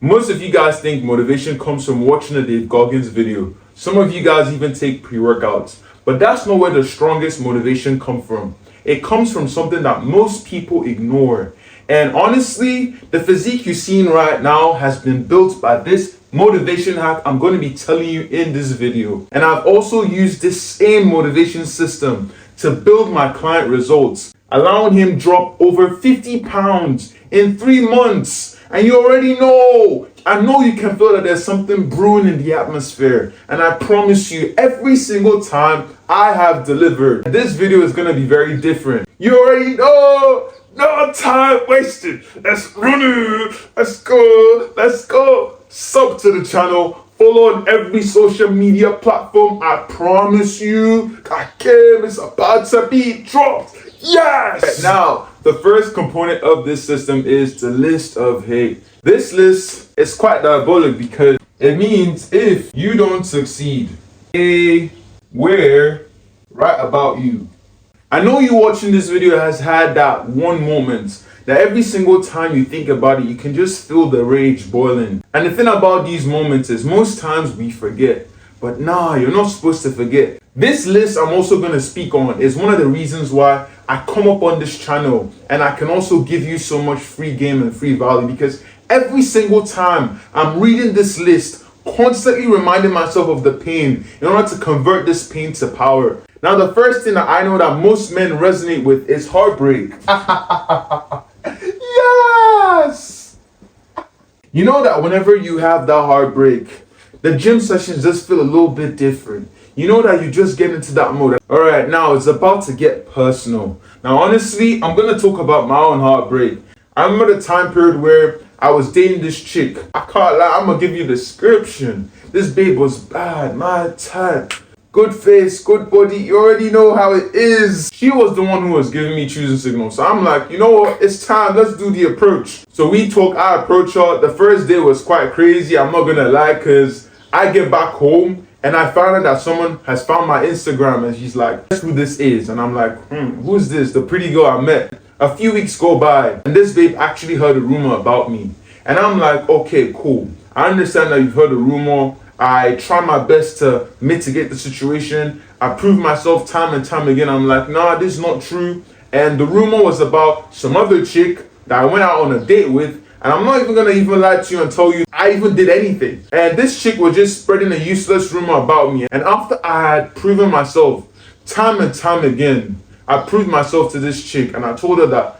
Most of you guys think motivation comes from watching a Dave Goggins video. Some of you guys even take pre-workouts. But that's not where the strongest motivation comes from. It comes from something that most people ignore. And honestly, the physique you're seeing right now has been built by this motivation hack I'm going to be telling you in this video. And I've also used this same motivation system to build my client results, allowing him drop over 50 pounds in 3 months. And you already know, I know you can feel that there's something brewing in the atmosphere. And I promise you, every single time I have delivered, this video is going to be very different. You already know, no time wasted. Let's run it. Let's go. Sub to the channel. Follow on every social media platform. I promise you, Kakem is about to be dropped. Yes! Now, the first component of this system is the list of hate. This list is quite diabolic because it means if you don't succeed, where right about you. I know you watching this video has had that one moment that every single time you think about it, you can just feel the rage boiling. And the thing about these moments is most times we forget. But nah, you're not supposed to forget. This list I'm also going to speak on is one of the reasons why I come up on this channel and I can also give you so much free game and free value, because every single time I'm reading this list, constantly reminding myself of the pain in order to convert this pain to power. Now, the first thing that I know that most men resonate with is heartbreak. Yes! You know that whenever you have that heartbreak, the gym sessions just feel a little bit different. You know that you just get into that mode. Alright, now it's about to get personal. Now, honestly, I'm going to talk about my own heartbreak. I remember the time period where I was dating this chick. I can't lie, I'm going to give you the description. This babe was bad, my type. Good face, good body, you already know how it is. She was the one who was giving me choosing signals. So I'm like, you know what, it's time, let's do the approach. So we talk, I approach her. The first day was quite crazy, I'm not gonna lie, because I get back home and I found out that someone has found my Instagram and she's like, guess who this is? And I'm like, who's this? The pretty girl I met. A few weeks go by and this babe actually heard a rumor about me. And I'm like, okay, cool. I understand that you've heard a rumor. I try my best to mitigate the situation. I prove myself time and time again. I'm like, nah, this is not true. And the rumor was about some other chick that I went out on a date with. And I'm not even gonna lie to you and tell you I even did anything. And this chick was just spreading a useless rumor about me. And after I had proven myself time and time again, I proved myself to this chick and I told her that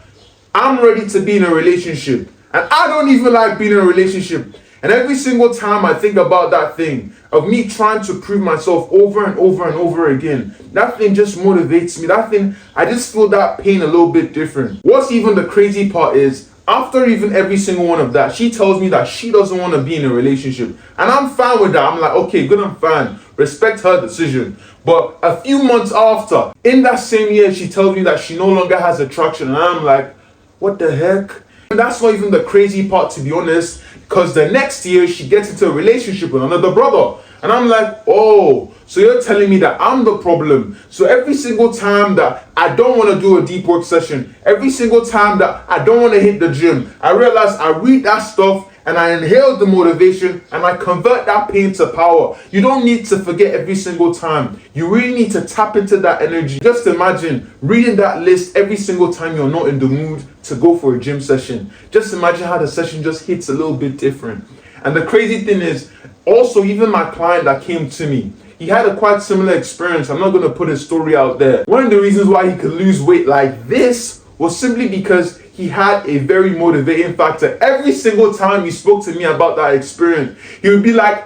I'm ready to be in a relationship. And I don't even like being in a relationship. And every single time I think about that thing of me trying to prove myself over and over and over again, that thing just motivates me. That thing, I just feel that pain a little bit different. What's even the crazy part is, after even every single one of that, she tells me that she doesn't want to be in a relationship. And I'm fine with that. I'm like, okay, good, I'm fine. Respect her decision. But a few months after, in that same year, she tells me that she no longer has attraction. And I'm like, what the heck? And that's not even the crazy part, to be honest, because the next year she gets into a relationship with another brother. And I'm like, oh, so you're telling me that I'm the problem. So every single time that I don't want to do a deep work session, every single time that I don't want to hit the gym, I realize I read that stuff and I inhale the motivation and I convert that pain to power. You don't need to forget every single time. You really need to tap into that energy. Just imagine reading that list every single time you're not in the mood to go for a gym session. Just imagine how the session just hits a little bit different. And the crazy thing is, also even my client that came to me, he had a quite similar experience. I'm not going to put his story out there. One of the reasons why he could lose weight like this was simply because he had a very motivating factor. Every single time he spoke to me about that experience, he would be like,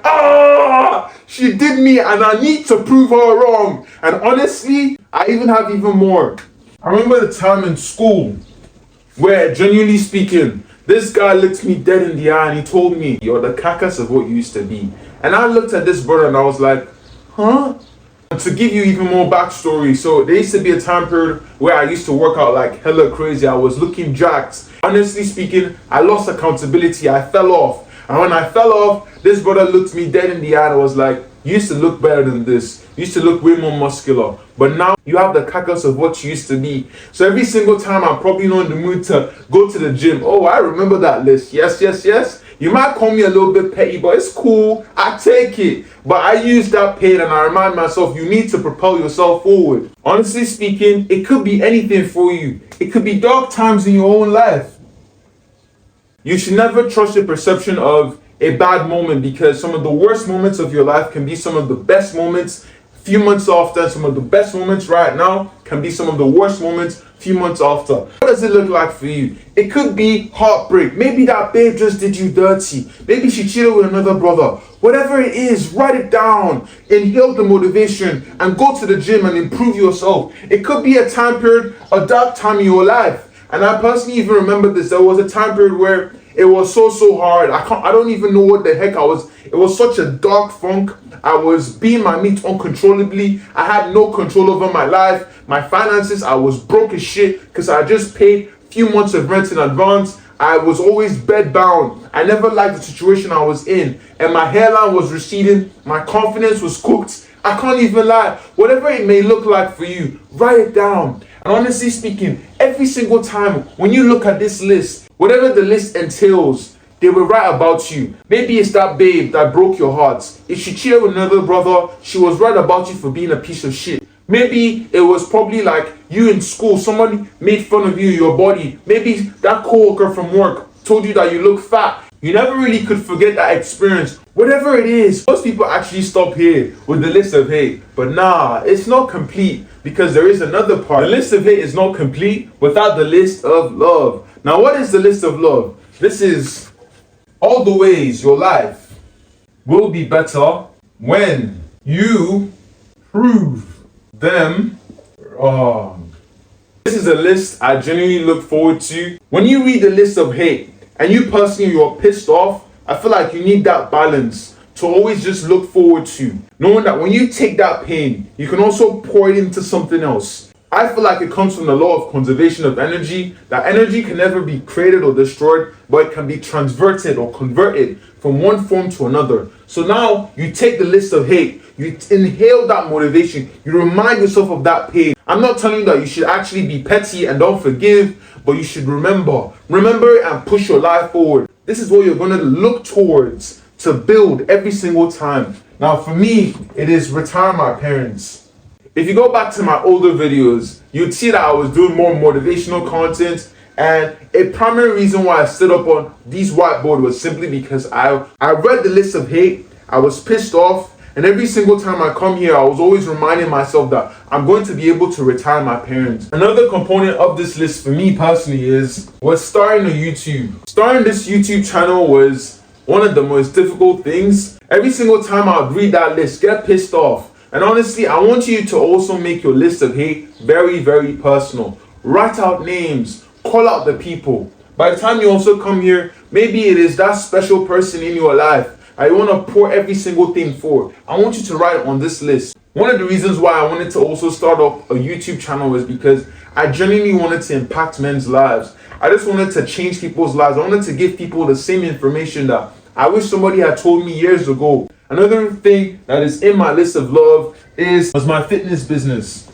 she did me and I need to prove her wrong. And honestly, I even have even more. I remember the time in school where, genuinely speaking, this guy looked me dead in the eye and he told me, you're the carcass of what you used to be. And I looked at this brother and I was like, huh? And to give you even more backstory, so there used to be a time period where I used to work out like hella crazy. I was looking jacked. Honestly speaking, I lost accountability. I fell off. And when I fell off, this brother looked me dead in the eye and was like, you used to look better than this. You used to look way more muscular. But now you have the carcass of what you used to be. So every single time I'm probably not in the mood to go to the gym. Oh, I remember that list. Yes. You might call me a little bit petty, but it's cool. I take it. But I use that pain and I remind myself you need to propel yourself forward. Honestly speaking, it could be anything for you. It could be dark times in your own life. You should never trust your perception of a bad moment, because some of the worst moments of your life can be some of the best moments few months after. Some of the best moments right now can be some of the worst moments few months after. What does it look like for you? It could be heartbreak. Maybe that babe just did you dirty. Maybe she cheated with another brother. Whatever it is, write it down. Inhale the motivation and go to the gym and improve yourself. It could be a time period, a dark time in your life. And I personally even remember this. There was a time period where it was so hard. I don't even know what the heck I was. It was such a dark funk. I was being my meat uncontrollably. I had no control over my life, my finances. I was broke as shit because I just paid few months of rent in advance. I was always bed bound. I never liked the situation I was in, and my hairline was receding. My confidence was cooked. I can't even lie. Whatever it may look like for you, write it down. And honestly speaking, every single time when you look at this list, whatever the list entails, they will write about you. Maybe it's that babe that broke your heart. If she cheated with another brother, she was right about you for being a piece of shit. Maybe it was probably like you in school, somebody made fun of you, your body. Maybe that coworker from work told you that you look fat. You never really could forget that experience. Whatever it is, most people actually stop here with the list of hate. But nah, it's not complete, because there is another part. The list of hate is not complete without the list of love. Now, what is the list of love? This is all the ways your life will be better when you prove them wrong. This is a list I genuinely look forward to. When you read the list of hate and you personally you're pissed off, I feel like you need that balance to always just look forward to, knowing that when you take that pain, you can also pour it into something else. I feel like it comes from the law of conservation of energy, that energy can never be created or destroyed, but it can be transverted or converted from one form to another. So now you take the list of hate, you inhale that motivation, you remind yourself of that pain. I'm not telling you that you should actually be petty and don't forgive, but you should remember it and push your life forward. This is what you're going to look towards to build every single time. Now for me, it is retire my parents. If you go back to my older videos, you'd see that I was doing more motivational content, and a primary reason why I stood up on these whiteboard was simply because I read the list of hate, I was pissed off, and every single time I come here, I was always reminding myself that I'm going to be able to retire my parents. Another component of this list for me personally was starting a YouTube. Starting this YouTube channel was one of the most difficult things. Every single time I would read that list, get pissed off. And honestly, I want you to also make your list of hate very, very personal. Write out names, call out the people. By the time you also come here, maybe it is that special person in your life I want to pour every single thing for. I want you to write on this list. One of the reasons why I wanted to also start up a YouTube channel was because I genuinely wanted to impact men's lives. I just wanted to change people's lives. I wanted to give people the same information that I wish somebody had told me years ago. Another thing that is in my list of love was my fitness business.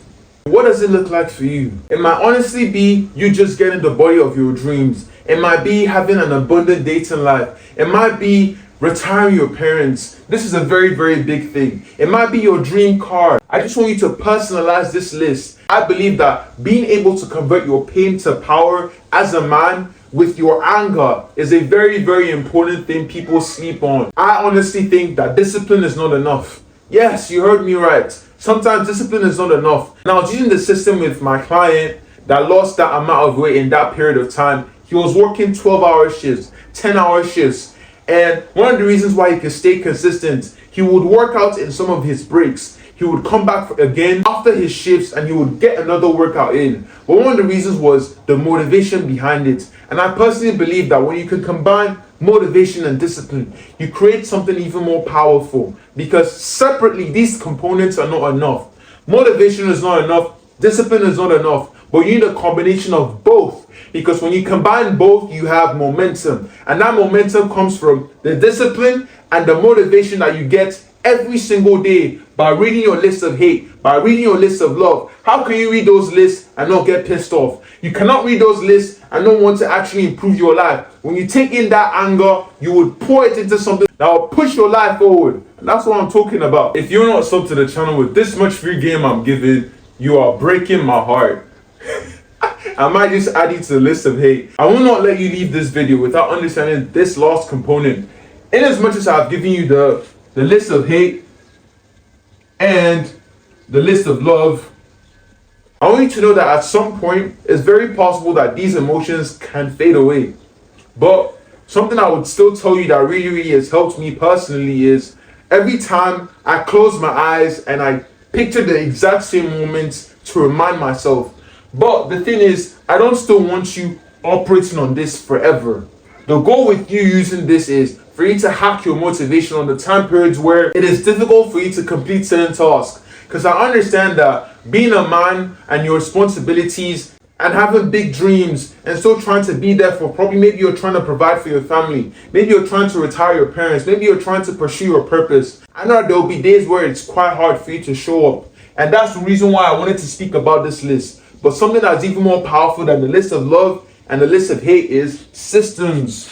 What does it look like for you? It might honestly be you just getting the body of your dreams. It might be having an abundant dating life. It might be retiring your parents. This is a very, very big thing. It might be your dream car. I just want you to personalize this list. I believe that being able to convert your pain to power as a man with your anger is a very, very important thing people sleep on. I honestly think that discipline is not enough. Yes, you heard me right. Sometimes discipline is not enough. And I was using the system with my client that lost that amount of weight in that period of time. He was working 12-hour shifts, 10-hour shifts. And one of the reasons why he could stay consistent, he would work out in some of his breaks. He would come back again after his shifts and he would get another workout in. But one of the reasons was the motivation behind it. And I personally believe that when you can combine motivation and discipline, you create something even more powerful. Because separately, these components are not enough. Motivation is not enough. Discipline is not enough. But you need a combination of both. Because when you combine both, you have momentum. And that momentum comes from the discipline and the motivation that you get every single day by reading your list of hate, by reading your list of love. How can you read those lists and not get pissed off. You cannot read those lists and not want to actually improve your life. When you take in that anger, you would pour it into something that will push your life forward. And that's what I'm talking about. If you're not subbed to the channel with this much free game I'm giving, you are breaking my heart. I might just add you to the list of hate. I will not let you leave this video without understanding this last component. In as much as I've given you the list of hate and the list of love, I want you to know that at some point, it's very possible that these emotions can fade away. But something I would still tell you that really has helped me personally is every time I close my eyes and I picture the exact same moments to remind myself. But the thing is, I don't still want you operating on this forever. The goal with you using this is for you to hack your motivation on the time periods where it is difficult for you to complete certain tasks. Because I understand that being a man and your responsibilities and having big dreams and still trying to be there for probably maybe you're trying to provide for your family, maybe you're trying to retire your parents, maybe you're trying to pursue your purpose. I know there will be days where it's quite hard for you to show up. And that's the reason why I wanted to speak about this list. But something that's even more powerful than the list of love and the list of hate is systems.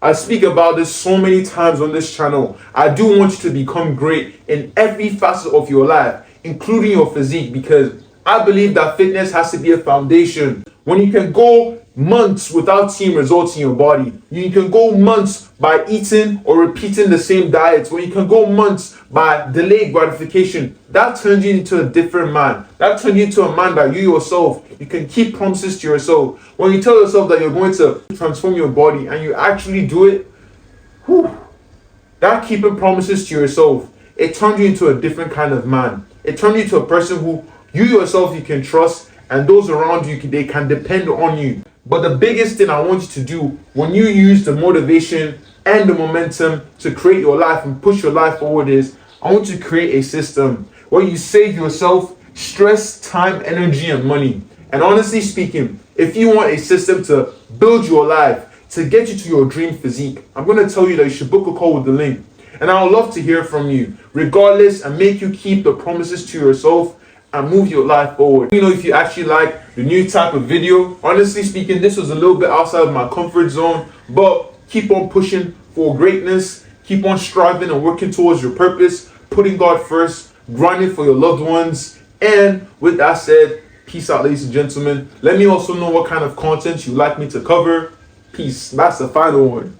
I speak about this so many times on this channel. I do want you to become great in every facet of your life, including your physique, because I believe that fitness has to be a foundation. When you can go months without seeing results in your body, you can go months by eating or repeating the same diets, when you can go months by delayed gratification, that turns you into a different man. That turns you into a man that you yourself, you can keep promises to yourself. When you tell yourself that you're going to transform your body and you actually do it, that keeping promises to yourself, it turns you into a different kind of man. It turns you into a person who you yourself you can trust, and those around you they can depend on you. But the biggest thing I want you to do when you use the motivation and the momentum to create your life and push your life forward is I want you to create a system where you save yourself stress, time, energy, and money. And honestly speaking, if you want a system to build your life, to get you to your dream physique, I'm going to tell you that you should book a call with the link. And I would love to hear from you, regardless, and make you keep the promises to yourself and move your life forward. You know, if you actually like the new type of video, honestly speaking, this was a little bit outside of my comfort zone, but keep on pushing for greatness, keep on striving and working towards your purpose, putting God first, grinding for your loved ones. And with that said, peace out, ladies and gentlemen. Let me also know what kind of content you'd like me to cover. Peace. That's the final one.